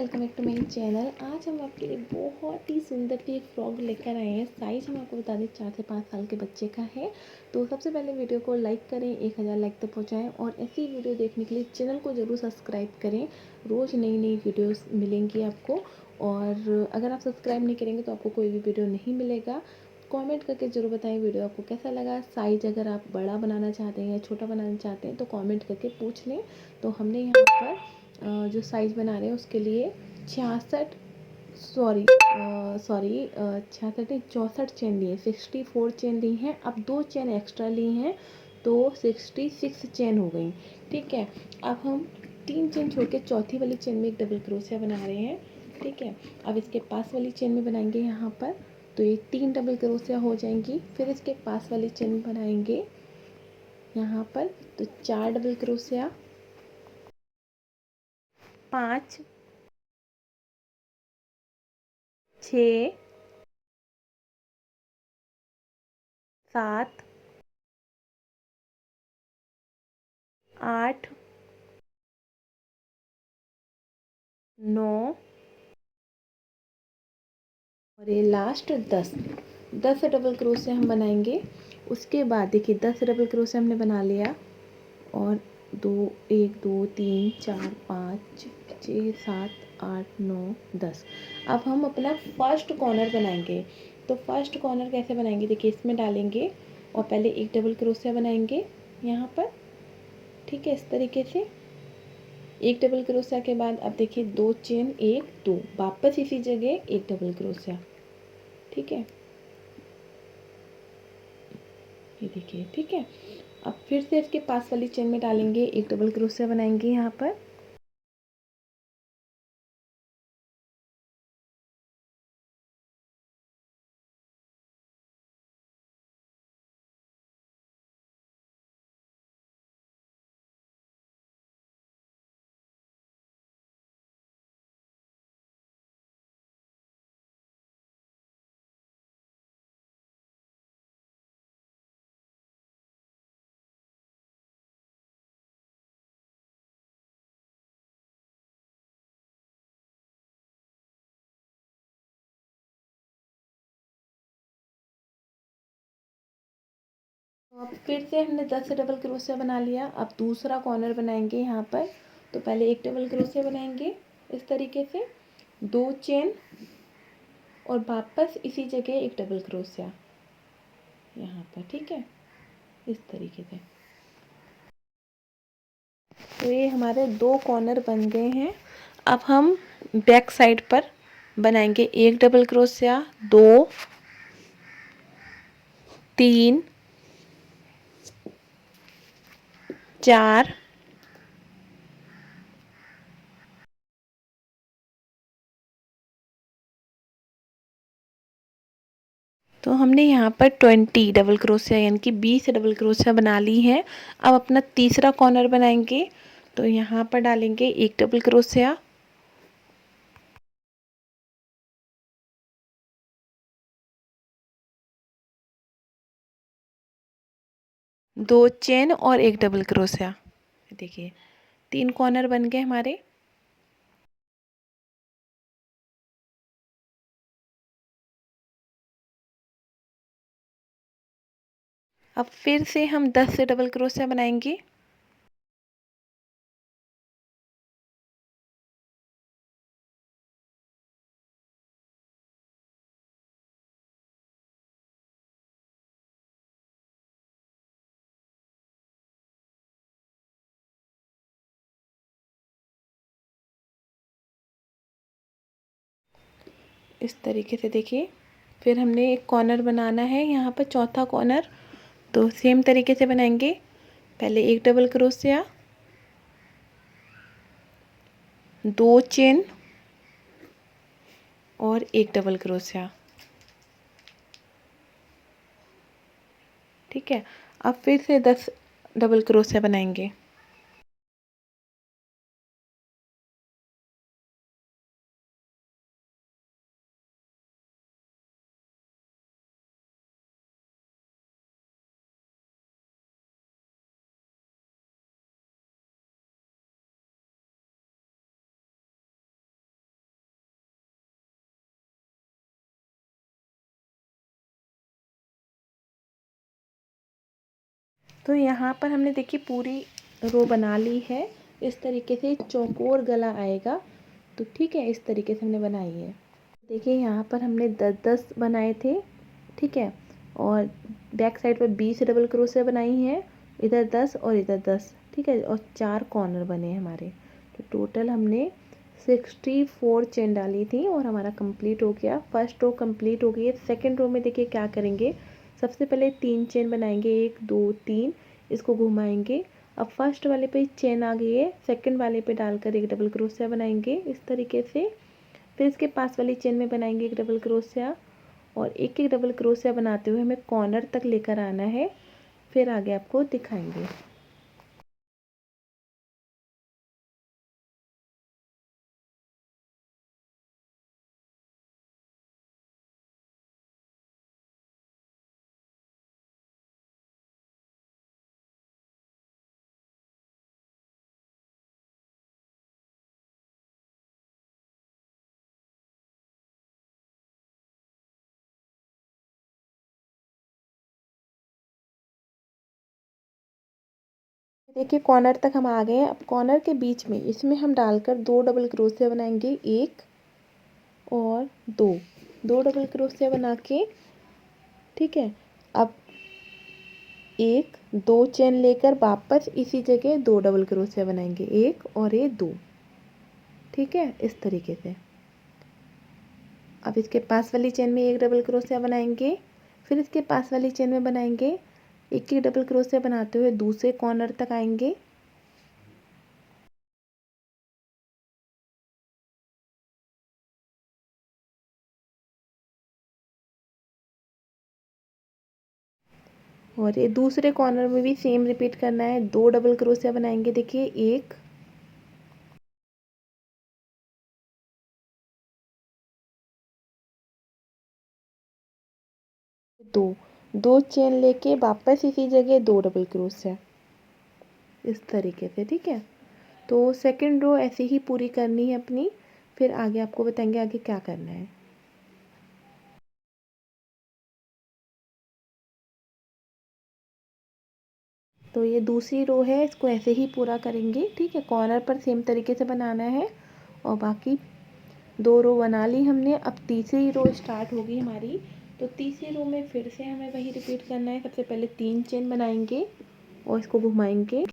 Welcome back to my channel. आज हम आपके लिए बहुत ही सुंदर सी एक फ्रॉक लेकर आए हैं। साइज़ हम आपको बता दें 4 से 5 साल के बच्चे का है। तो सबसे पहले वीडियो को लाइक करें, 1000 लाइक तक पहुंचाएं और ऐसी वीडियो देखने के लिए चैनल को ज़रूर सब्सक्राइब करें। रोज़ नई नई वीडियोस मिलेंगी आपको, और अगर आप सब्सक्राइब नहीं करेंगे तो आपको कोई भी वीडियो नहीं मिलेगा। कमेंट करके ज़रूर बताएं वीडियो आपको कैसा लगा। साइज़ अगर आप बड़ा बनाना चाहते हैं या छोटा बनाना चाहते हैं तो कमेंट करके पूछ लें। तो हमने यहाँ पर जो साइज़ बना रहे हैं उसके लिए 66 64 चेन लिए, 64 चेन ली हैं। अब 2 चेन एक्स्ट्रा ली हैं तो 66 चेन हो गई। ठीक है, अब हम 3 चेन छोड़ के चौथी वाली चेन में एक डबल क्रोशिया बना रहे हैं। ठीक है, अब इसके पास वाली चेन में बनाएंगे यहाँ पर, तो ये 3 डबल क्रोशिया हो जाएंगी। फिर इसके पास वाली चेन में बनाएंगे यहाँ पर तो 4 डबल क्रोशिया, 5 6 7 8 9 और ये लास्ट 10 डबल क्रोशिया हम बनाएंगे। उसके बाद देखिए 10 डबल क्रोशिया हमने बना लिया, और 1 2 3 4 5 6 7 8 9 10। अब हम अपना फर्स्ट कॉर्नर बनाएंगे। तो फर्स्ट कॉर्नर कैसे बनाएंगे, देखिए इसमें डालेंगे और पहले एक डबल क्रोशिया बनाएंगे यहाँ पर। ठीक है, इस तरीके से एक डबल क्रोशिया के बाद अब देखिए 2 चेन 1 2, वापस इसी जगह एक डबल क्रोशिया। ठीक है, ये देखिए। ठीक है, अब फिर से इसके पास वाली चेन में डालेंगे, एक डबल क्रोशिया बनाएंगे यहाँ पर। तो अब फिर से हमने 10 डबल क्रोशिया बना लिया। अब दूसरा कॉर्नर बनाएंगे यहाँ पर। तो पहले एक डबल क्रोशिया बनाएंगे इस तरीके से, 2 चेन और वापस इसी जगह एक डबल क्रोशिया यहाँ पर। ठीक है, इस तरीके से। तो ये हमारे 2 कॉर्नर बन गए हैं। अब हम बैक साइड पर बनाएंगे एक डबल क्रोशिया, 2 3 4 तो हमने यहाँ पर 20 डबल क्रोशिया यानी कि 20 डबल क्रोशिया बना ली है। अब अपना तीसरा कॉर्नर बनाएंगे। तो यहाँ पर डालेंगे एक डबल क्रोशिया, 2 चेन और एक डबल क्रोशिया। देखिए 3 कॉर्नर बन गए हमारे। अब फिर से हम 10 से डबल क्रोशिया बनाएंगे। इस तरीके से देखिए। फिर हमने एक कॉर्नर बनाना है यहाँ पर, चौथा कॉर्नर। तो सेम तरीके से बनाएंगे, पहले एक डबल क्रोशिया, 2 चेन और एक डबल क्रोशिया। ठीक है, अब फिर से 10 डबल क्रोशिया बनाएंगे। तो यहाँ पर हमने देखिए पूरी रो बना ली है। इस तरीके से चौकोर गला आएगा। तो ठीक है, इस तरीके से हमने बनाई है। देखिए यहाँ पर हमने 10-10 बनाए थे, ठीक है। और बैक साइड पर 20 डबल क्रोशिया बनाई हैं, इधर 10 और इधर 10, ठीक है। और 4 कॉर्नर बने हैं हमारे। तो टोटल हमने 64 चेन डाली थी और हमारा कंप्लीट हो गया। फर्स्ट रो कंप्लीट हो गई है। सेकेंड रो में देखिए क्या करेंगे, सबसे पहले 3 चेन बनाएंगे, 1 2 3, इसको घुमाएंगे। अब फर्स्ट वाले पे चेन आ गई है, सेकंड वाले पे डालकर एक डबल क्रोशिया बनाएंगे इस तरीके से। फिर इसके पास वाली चेन में बनाएंगे एक डबल क्रोशिया, और एक एक डबल क्रोशिया बनाते हुए हमें कॉर्नर तक लेकर आना है। फिर आगे आपको दिखाएंगे। देखिए कॉर्नर तक हम आ गए हैं। अब कॉर्नर के बीच में इसमें हम डालकर 2 डबल क्रोशिया बनाएंगे, 1 और 2, 2 डबल क्रोशिया बना के, ठीक है। अब 1 2 चेन लेकर वापस इसी जगह 2 डबल क्रोशिया बनाएंगे, 1 और ये 2, ठीक है, इस तरीके से। अब इसके पास वाली चेन में एक डबल क्रोशिया बनाएंगे, फिर इसके पास वाली चेन में बनाएंगे एक एक डबल क्रोशिया बनाते हुए दूसरे कॉर्नर तक आएंगे। और ये दूसरे कॉर्नर में भी सेम रिपीट करना है। 2 डबल क्रोशिया बनाएंगे, देखिए 1, दो, 2 चेन लेके वापस इसी जगह 2 डबल क्रोशिया, इस तरीके से, ठीक है। तो सेकंड रो ऐसे ही पूरी करनी है अपनी। फिर आगे आपको बताएंगे आगे क्या करना है। तो ये दूसरी रो है, इसको ऐसे ही पूरा करेंगे, ठीक है। कॉर्नर पर सेम तरीके से बनाना है। और बाकी 2 रो बना ली हमने। अब तीसरी रो स्टार्ट होगी हमारी। तो तीसरी रो में फिर से हमें वही रिपीट करना है। सबसे पहले 3 चेन बनाएंगे और इसको घुमाएंगे।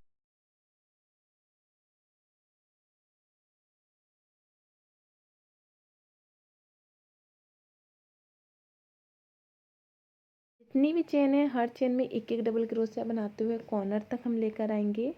जितनी भी चेन है हर चेन में एक एक डबल क्रोशिया बनाते हुए कॉर्नर तक हम लेकर आएंगे।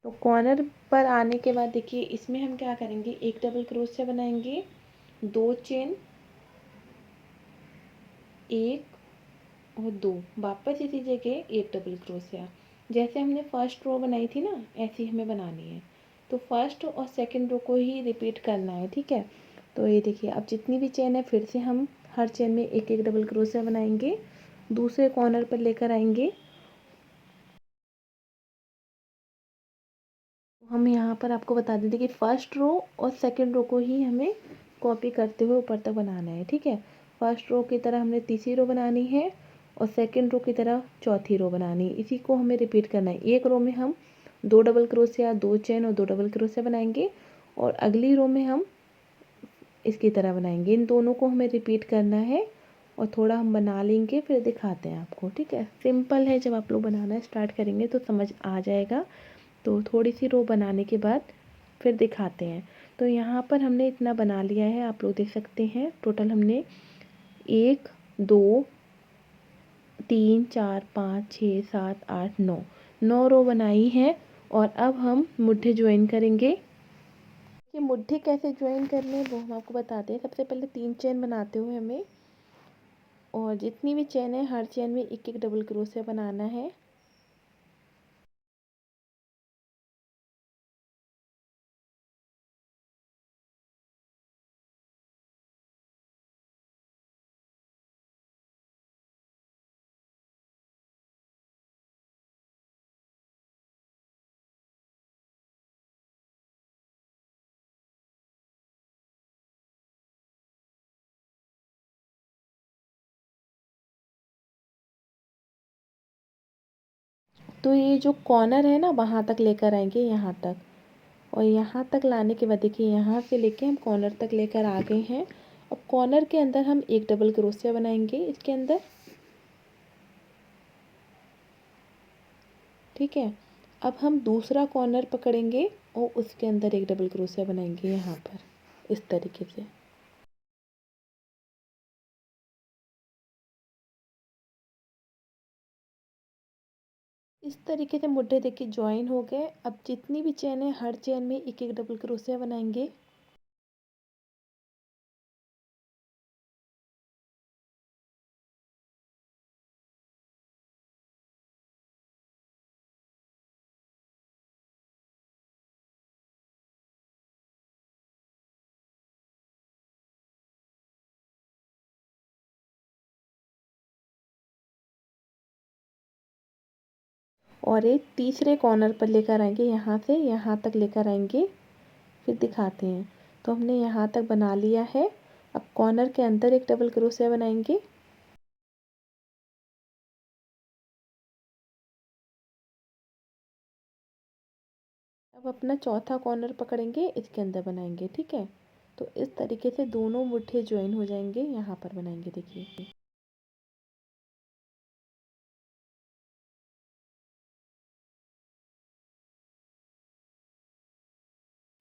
तो कॉर्नर पर आने के बाद देखिए इसमें हम क्या करेंगे, एक डबल क्रोशिया बनाएंगे, 2 चेन, 1 और 2, वापस इसी जगह एक डबल क्रोशिया। जैसे हमने फर्स्ट रो बनाई थी ना, ऐसी हमें बनानी है। तो फर्स्ट और सेकंड रो को ही रिपीट करना है, ठीक है। तो ये देखिए अब जितनी भी चेन है फिर से हम हर चेन में एक एक डबल क्रोशिया बनाएंगे, दूसरे कॉर्नर पर लेकर आएंगे। हम यहाँ पर आपको बता देते कि फर्स्ट रो और सेकंड रो को ही हमें कॉपी करते हुए ऊपर तक बनाना है, ठीक है। फर्स्ट रो की तरह हमने तीसरी रो बनानी है और सेकंड रो की तरह चौथी रो बनानी है। इसी को हमें रिपीट करना है। एक रो में हम 2 डबल क्रोशिया, 2 चेन और 2 डबल क्रोशिया बनाएंगे, और अगली रो में हम इसकी तरह बनाएंगे। इन दोनों को हमें रिपीट करना है और थोड़ा हम बना लेंगे, फिर दिखाते हैं आपको, ठीक है। सिंपल है, जब आप लोग बनाना स्टार्ट करेंगे तो समझ आ जाएगा। तो थोड़ी सी रो बनाने के बाद फिर दिखाते हैं। तो यहाँ पर हमने इतना बना लिया है, आप लोग देख सकते हैं। टोटल हमने 1 2 3 4 5 6 7 8 9 रो बनाई है। और अब हम मुट्ठे ज्वाइन करेंगे। कि मुट्ठी कैसे ज्वाइन करनी है वो हम आपको बताते हैं। सबसे पहले 3 चेन बनाते हुए हमें, और जितनी भी चेन है हर चेन में एक एक डबल क्रोशिया बनाना है। तो ये जो कॉर्नर है ना वहाँ तक लेकर आएंगे, यहाँ तक, और यहाँ तक लाने के बाद देखिए यहाँ से लेके हम कॉर्नर तक लेकर आ गए हैं। अब कॉर्नर के अंदर हम एक डबल क्रोशिया बनाएंगे इसके अंदर, ठीक है। अब हम दूसरा कॉर्नर पकड़ेंगे और उसके अंदर एक डबल क्रोशिया बनाएंगे यहाँ पर, इस तरीके से। इस तरीके से मुड्ढे देखिए ज्वाइन हो गए। अब जितनी भी चेन है हर चेन में एक एक डबल क्रोशिया बनाएंगे। और एक तीसरे कॉर्नर पर लेकर आएंगे, यहाँ से यहाँ तक लेकर आएंगे, फिर दिखाते हैं। तो हमने यहाँ तक बना लिया है। अब कॉर्नर के अंदर एक डबल क्रोशिया बनाएंगे। अब अपना चौथा कॉर्नर पकड़ेंगे, इसके अंदर बनाएंगे, ठीक है। तो इस तरीके से दोनों मुट्ठे ज्वाइन हो जाएंगे, यहाँ पर बनाएंगे देखिए।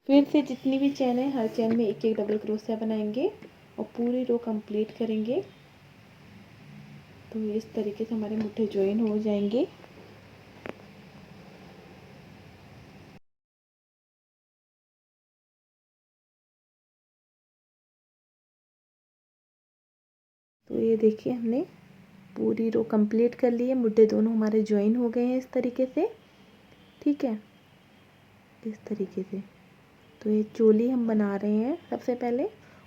फिर से जितनी भी चेन है हर चेन में एक एक डबल क्रोशिया बनाएंगे और पूरी रो कंप्लीट करेंगे। तो इस तरीके से हमारे मुट्ठे ज्वाइन हो जाएंगे। तो ये देखिए हमने पूरी रो कंप्लीट कर ली है, मुट्ठे दोनों हमारे ज्वाइन हो गए हैं इस तरीके से, ठीक है, इस तरीके से। तो ये चोली हम बना रहे हैं सबसे पहले,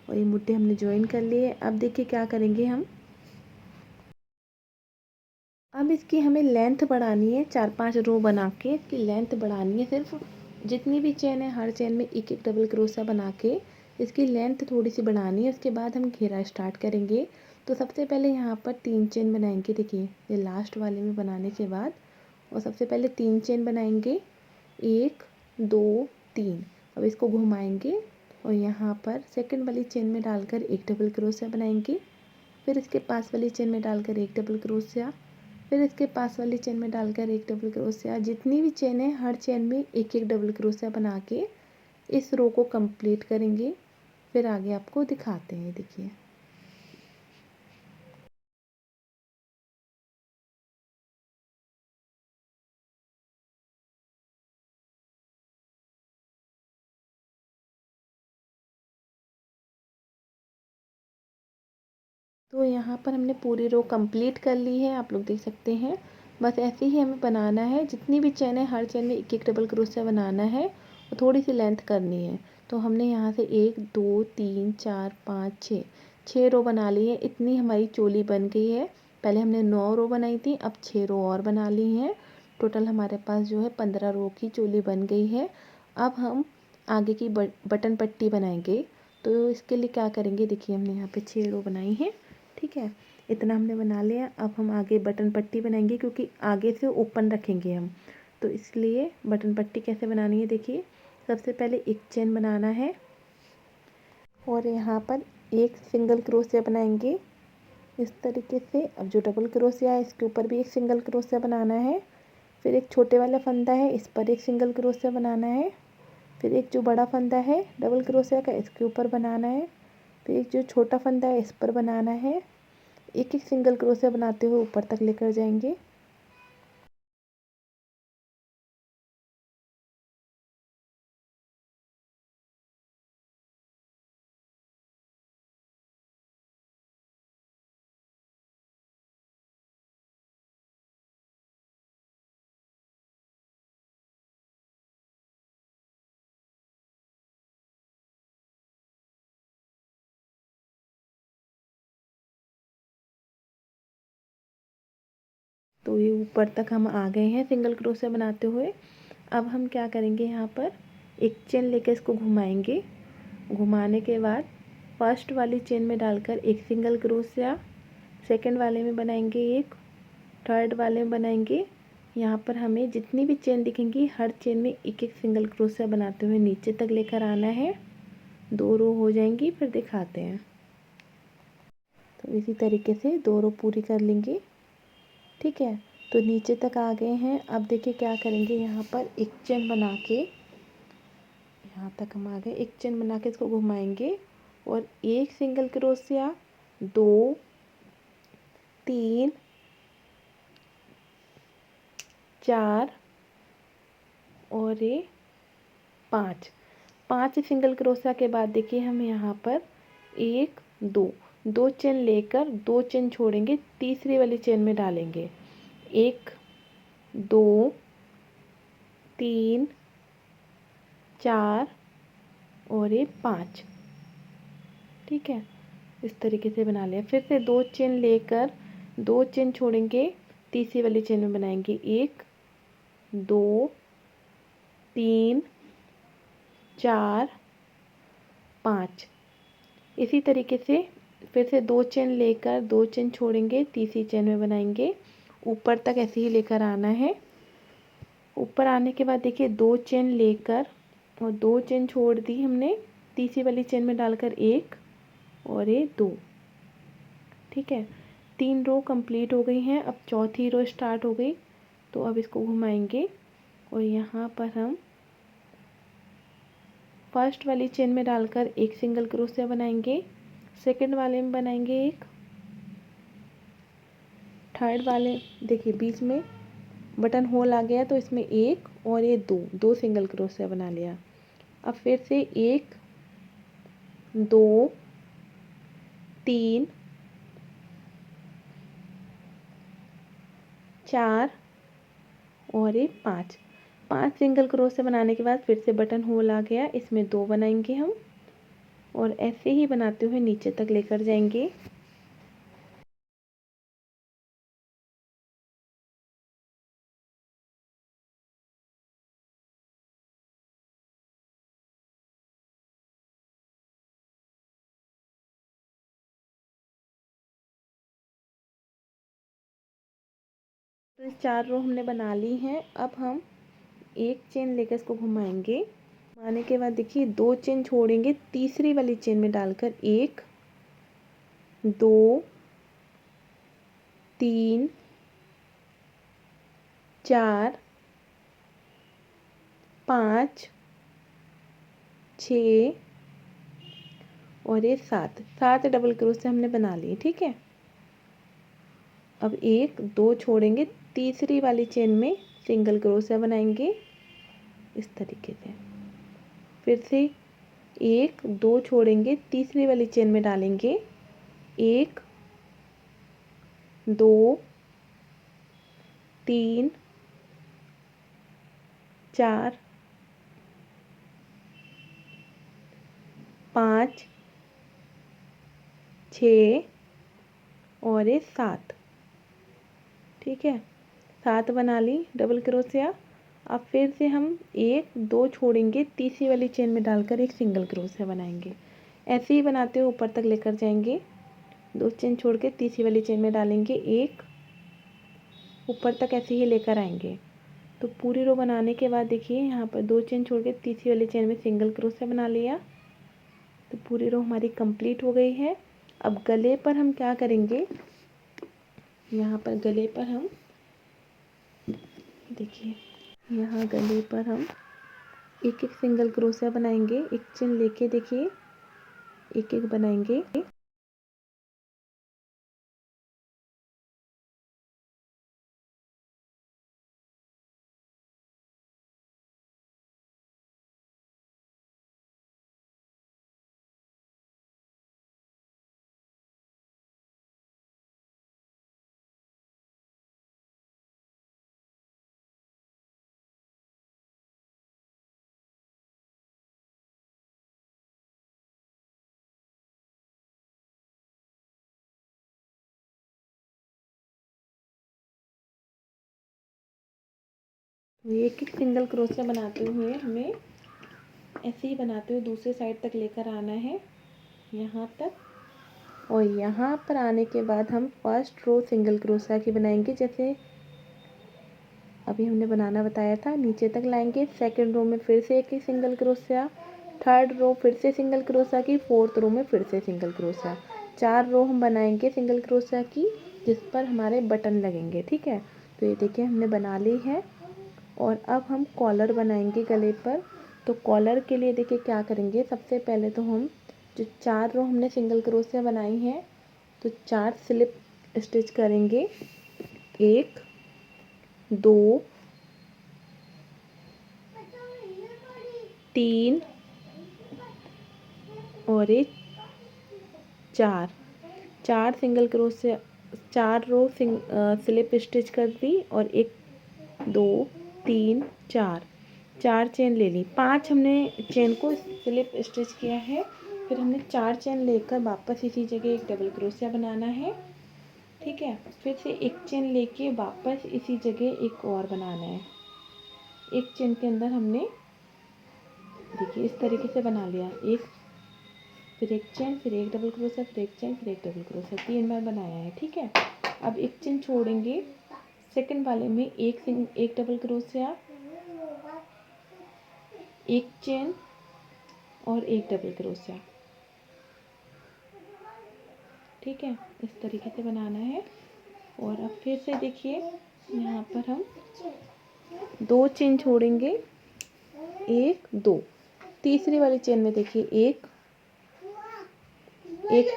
और ये मुट्ठे हमने ज्वाइन कर लिए। अब देखिए क्या करेंगे हम, अब इसकी हमें लेंथ बढ़ानी है। 4-5 रो बना के इसकी लेंथ बढ़ानी है। सिर्फ जितनी भी चेन है हर चेन में एक एक डबल क्रोशिया बना के इसकी लेंथ थोड़ी सी बढ़ानी है। उसके बाद हम घेरा स्टार्ट करेंगे। तो सबसे पहले यहाँ पर 3 चेन बनाएंगे, देखिए ये लास्ट वाले में बनाने के बाद, और सबसे पहले 3 चेन बनाएंगे, 1 2 3। अब इसको घुमाएंगे और यहाँ पर सेकंड वाली चेन में डालकर एक डबल क्रोशिया बनाएंगे। फिर इसके पास वाली चेन में डालकर एक डबल क्रोशिया, फिर इसके पास वाली चेन में डालकर एक डबल क्रोशिया। जितनी भी चेन है हर चेन में एक एक डबल क्रोशिया बना के इस रो को कंप्लीट करेंगे। फिर आगे आपको दिखाते हैं, देखिए। तो यहाँ पर हमने पूरी रो कंप्लीट कर ली है, आप लोग देख सकते हैं। बस ऐसे ही हमें बनाना है। जितनी भी चेन है हर चेन में एक एक डबल क्रोशिया बनाना है और थोड़ी सी लेंथ करनी है। तो हमने यहाँ से 1 2 3 4 5 6 6 रो बना ली है। इतनी हमारी चोली बन गई है। पहले हमने 9 रो बनाई थी, अब 6 रो और बना ली हैं। टोटल हमारे पास जो है 15 रो की चोली बन गई है। अब हम आगे की बटन पट्टी बनाएंगे। तो इसके लिए क्या करेंगे, देखिए हमने यहाँ पे 6 रो बनाई है, ठीक है। इतना हमने बना लिया। अब हम आगे बटन पट्टी बनाएंगे, क्योंकि आगे से ओपन रखेंगे हम, तो इसलिए बटन पट्टी कैसे बनानी है, देखिए। सबसे पहले एक चेन बनाना है और यहाँ पर एक सिंगल क्रोशिया बनाएंगे इस तरीके से। अब जो डबल क्रोशिया है इसके ऊपर भी एक सिंगल क्रोशिया बनाना है। फिर एक छोटे वाला फंदा है, इस पर एक सिंगल क्रोशिया बनाना है। फिर एक जो बड़ा फंदा है डबल क्रोशिया का, इसके ऊपर बनाना है। फिर एक जो छोटा फंदा है इस पर बनाना है। एक एक सिंगल क्रोशिया बनाते हुए ऊपर तक लेकर जाएंगे। तो ये ऊपर तक हम आ गए हैं सिंगल क्रोशिया बनाते हुए। अब हम क्या करेंगे, यहाँ पर एक चेन लेकर इसको घुमाएंगे। घुमाने के बाद फर्स्ट वाली चेन में डालकर एक सिंगल क्रोशिया, सेकंड वाले में बनाएंगे एक, थर्ड वाले में बनाएंगे। यहाँ पर हमें जितनी भी चेन दिखेंगी हर चेन में एक एक सिंगल क्रोशिया बनाते हुए नीचे तक लेकर आना है। 2 रो हो जाएंगी, फिर दिखाते हैं। तो इसी तरीके से 2 रो पूरी कर लेंगे। ठीक है, तो नीचे तक आ गए हैं। अब देखिए क्या करेंगे, यहाँ पर एक चेन बना के, यहाँ तक हम आ गए, एक चेन बना के इसको घुमाएंगे और एक सिंगल क्रोशिया, 2, 3, 4 और ये 5 सिंगल क्रोशिया के बाद देखिए हम यहाँ पर 1, 2 चेन लेकर 2 चेन छोड़ेंगे, तीसरी वाली चेन में डालेंगे। 1, 2, 3, 4 और ये 5। ठीक है, इस तरीके से बना लिया। फिर से 2 चेन लेकर 2 चेन छोड़ेंगे, तीसरी वाली चेन में बनाएंगे। 1, 2, 3, 4, 5। इसी तरीके से फिर से 2 चेन लेकर 2 चेन छोड़ेंगे, तीसरी चेन में बनाएंगे। ऊपर तक ऐसे ही लेकर आना है। ऊपर आने के बाद देखिए 2 चेन लेकर और 2 चेन छोड़ दी हमने, तीसरी वाली चेन में डालकर 1 और ये 2। ठीक है, 3 रो कंप्लीट हो गई हैं। अब चौथी रो स्टार्ट हो गई, तो अब इसको घुमाएंगे और यहाँ पर हम फर्स्ट वाली चेन में डालकर एक सिंगल क्रोशिया बनाएंगे, सेकंड वाले में बनाएंगे एक, थर्ड वाले देखिए बीच में बटन होल आ गया तो इसमें एक और ये 2 सिंगल क्रोशिया बना लिया। अब फिर से 1, 2, 3, 4 और ये 5 सिंगल क्रोशिया बनाने के बाद फिर से बटन होल आ गया, इसमें 2 बनाएंगे हम और ऐसे ही बनाते हुए नीचे तक लेकर जाएंगे। तो इस 4 रो हमने बना ली हैं। अब हम एक चेन लेकर इसको घुमाएंगे। घुमाने के बाद देखिए 2 चेन छोड़ेंगे, तीसरी वाली चेन में डालकर 1, 2, 3, 4, 5, 6 और ये 7 डबल क्रोशिया हमने बना लिए। ठीक है, अब 1, 2 छोड़ेंगे, तीसरी वाली चेन में सिंगल क्रोशिया बनाएंगे इस तरीके से। फिर से 1, 2 छोड़ेंगे, तीसरी वाली चेन में डालेंगे 1, 2, 3, 4, 5, 6 और ये 7। ठीक है, 7 बना ली डबल क्रोशिया। अब फिर से हम 1, 2 छोड़ेंगे, तीसरी वाली चेन में डालकर एक सिंगल क्रोशिया बनाएंगे। ऐसे ही बनाते हुए ऊपर तक लेकर जाएंगे। 2 चेन छोड़ के तीसरी वाली चेन में डालेंगे 1, ऊपर तक ऐसे ही लेकर आएंगे। तो पूरी रो बनाने के बाद देखिए यहाँ पर 2 चेन छोड़ के तीसरी वाली चेन में सिंगल क्रोशिया बना लिया। तो पूरी रो हमारी कंप्लीट हो गई है। अब गले पर हम क्या करेंगे, यहाँ पर गले पर हम देखिए, यहाँ गले पर हम एक एक सिंगल क्रोशिया बनाएंगे। एक चेन लेके देखिए एक एक बनाएंगे। तो एक एक सिंगल क्रोशिया बनाते हुए हमें ऐसे ही बनाते हुए दूसरे साइड तक लेकर आना है यहाँ तक। और यहाँ पर आने के बाद हम फर्स्ट रो सिंगल क्रोशिया की बनाएंगे, जैसे अभी हमने बनाना बताया था। नीचे तक लाएंगे, सेकंड रो में फिर से एक ही सिंगल क्रोशिया, थर्ड रो फिर से सिंगल क्रोशिया की, फोर्थ रो में फिर से सिंगल क्रोशिया। 4 रो हम बनाएंगे सिंगल क्रोशिया की, जिस पर हमारे बटन लगेंगे। ठीक है, तो ये देखिए हमने बना ली है। और अब हम कॉलर बनाएंगे गले पर। तो कॉलर के लिए देखिए क्या करेंगे, सबसे पहले तो हम जो 4 रो हमने सिंगल क्रोशिया बनाई हैं, तो 4 स्लिप स्टिच करेंगे। 1 2 3 और एक 4। 4 सिंगल क्रोशिया, 4 रो स्लिप स्टिच कर दी और 1 2 3 4, 4 चेन ले ली। 5 हमने चेन को स्लिप स्टिच किया है, फिर हमने 4 चेन लेकर वापस इसी जगह एक डबल क्रोशिया बनाना है। ठीक है, फिर से एक चेन लेके वापस इसी जगह एक और बनाना है। एक चेन के अंदर हमने देखिए इस तरीके से बना लिया, एक फिर एक चेन, फिर एक डबल क्रोशिया, फिर एक चेन, फिर एक डबल क्रोशिया, 3 बार बनाया है। ठीक है, अब एक चेन छोड़ेंगे, सेकंड वाले में एक डबल क्रोशिया, एक चेन और एक डबल क्रोशिया। ठीक है, इस तरीके से बनाना है। और अब फिर से देखिए यहाँ पर हम 2 चेन छोड़ेंगे, 1 2, तीसरी वाली चेन में देखिए एक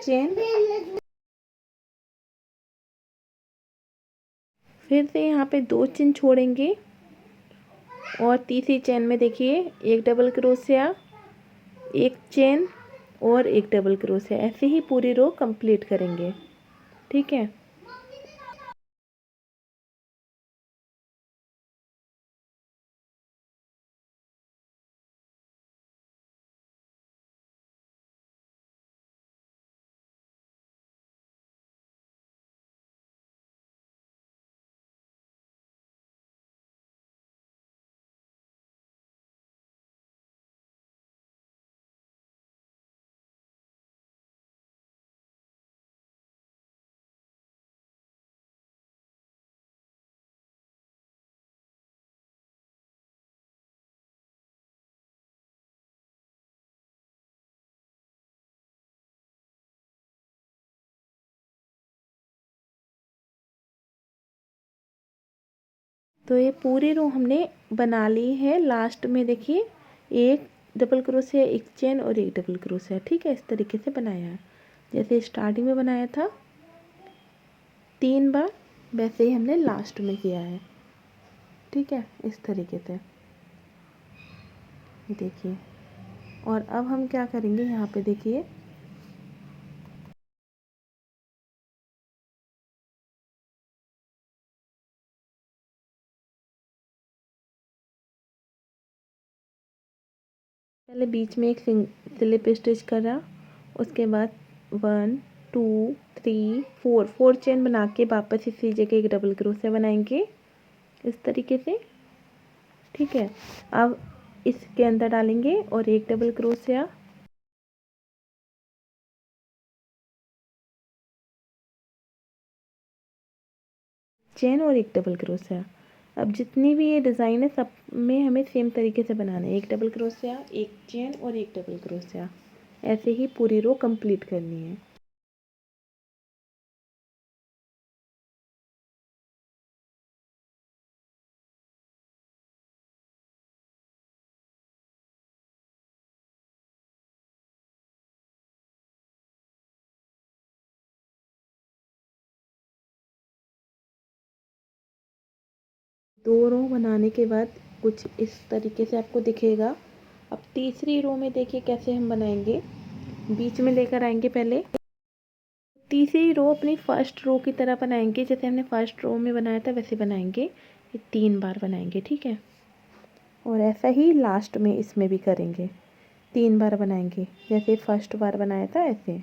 चेन, फिर से यहाँ पे 2 चेन छोड़ेंगे और तीसरी चेन में देखिए एक डबल क्रोशिया, एक चेन और एक डबल क्रोशिया। ऐसे ही पूरी रो कंप्लीट करेंगे। ठीक है, तो ये पूरी रो हमने बना ली है। लास्ट में देखिए एक डबल क्रोशिया, एक चेन और एक डबल क्रोशिया। ठीक है, इस तरीके से बनाया है, जैसे स्टार्टिंग में बनाया था 3 बार, वैसे ही हमने लास्ट में किया है। ठीक है, इस तरीके से देखिए। और अब हम क्या करेंगे, यहाँ पे देखिए पहले बीच में एक स्लिप स्टिच करा, उसके बाद 1 2 3 4, 4 चेन बना के वापस इसी जगह एक डबल क्रोशिया बनाएंगे इस तरीके से। ठीक है, अब इसके अंदर डालेंगे और एक डबल क्रोशिया, चेन और एक डबल क्रोशिया। अब जितनी भी ये डिज़ाइन है सब में हमें सेम तरीके से बनाना है, एक डबल क्रोशिया, एक चेन और एक डबल क्रोशिया। ऐसे ही पूरी रो कंप्लीट करनी है। दो रो बनाने के बाद कुछ इस तरीके से आपको दिखेगा। अब तीसरी रो में देखिए कैसे हम बनाएंगे, बीच में लेकर आएंगे पहले। तीसरी रो अपनी फर्स्ट रो की तरह बनाएंगे, जैसे हमने फर्स्ट रो में बनाया था वैसे बनाएंगे। ये 3 बार बनाएंगे। ठीक है, और ऐसा ही लास्ट में इसमें भी करेंगे, 3 बार बनाएंगे, जैसे फर्स्ट बार बनाया था ऐसे।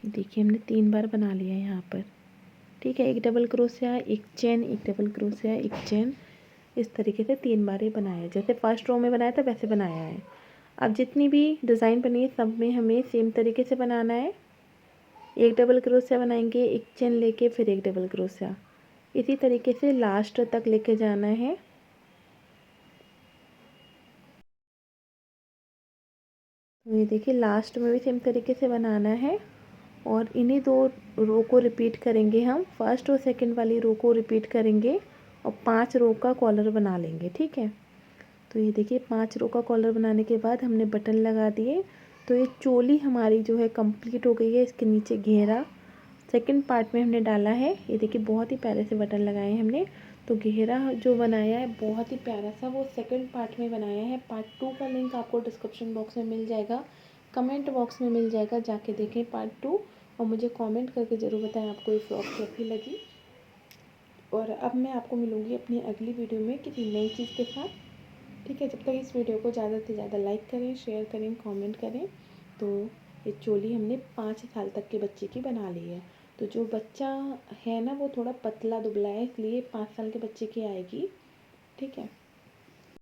देखिए हमने 3 बार बना लिया है यहाँ पर। ठीक है, एक डबल क्रोशिया, एक चेन, एक डबल क्रोशिया, एक चेन, इस तरीके से 3 बार ये बनाया है। जैसे फर्स्ट रो में बनाया था वैसे बनाया है। अब जितनी भी डिज़ाइन बनी है सब में हमें सेम तरीके से बनाना है। एक डबल क्रोशिया बनाएंगे, एक चेन लेके फिर एक डबल क्रोशिया, इसी तरीके से लास्ट तक लेके जाना है। तो ये देखिए लास्ट में भी सेम तरीके से बनाना है और इन्हीं 2 रो को रिपीट करेंगे हम। फर्स्ट और सेकंड वाली रो को रिपीट करेंगे और 5 रो का कॉलर बना लेंगे। ठीक है, तो ये देखिए 5 रो का कॉलर बनाने के बाद हमने बटन लगा दिए। तो ये चोली हमारी जो है कंप्लीट हो गई है। इसके नीचे घेरा सेकंड पार्ट में हमने डाला है। ये देखिए बहुत ही प्यारे से बटन लगाए हैं हमने। तो घेरा जो बनाया है बहुत ही प्यारा सा, वो सेकंड पार्ट में बनाया है। पार्ट 2 का लिंक आपको डिस्क्रिप्शन बॉक्स में मिल जाएगा, कमेंट बॉक्स में मिल जाएगा, जाके देखें पार्ट 2 और मुझे कमेंट करके ज़रूर बताएं आपको ये फ्रॉक कैसी लगी। और अब मैं आपको मिलूँगी अपनी अगली वीडियो में किसी नई चीज़ के साथ। ठीक है, जब तक इस वीडियो को ज़्यादा से ज़्यादा लाइक करें, शेयर करें, कमेंट करें। तो ये चोली हमने 5 साल तक के बच्चे की बना ली है। तो जो बच्चा है ना वो थोड़ा पतला दुबला है, इसलिए 5 साल के बच्चे की आएगी। ठीक है।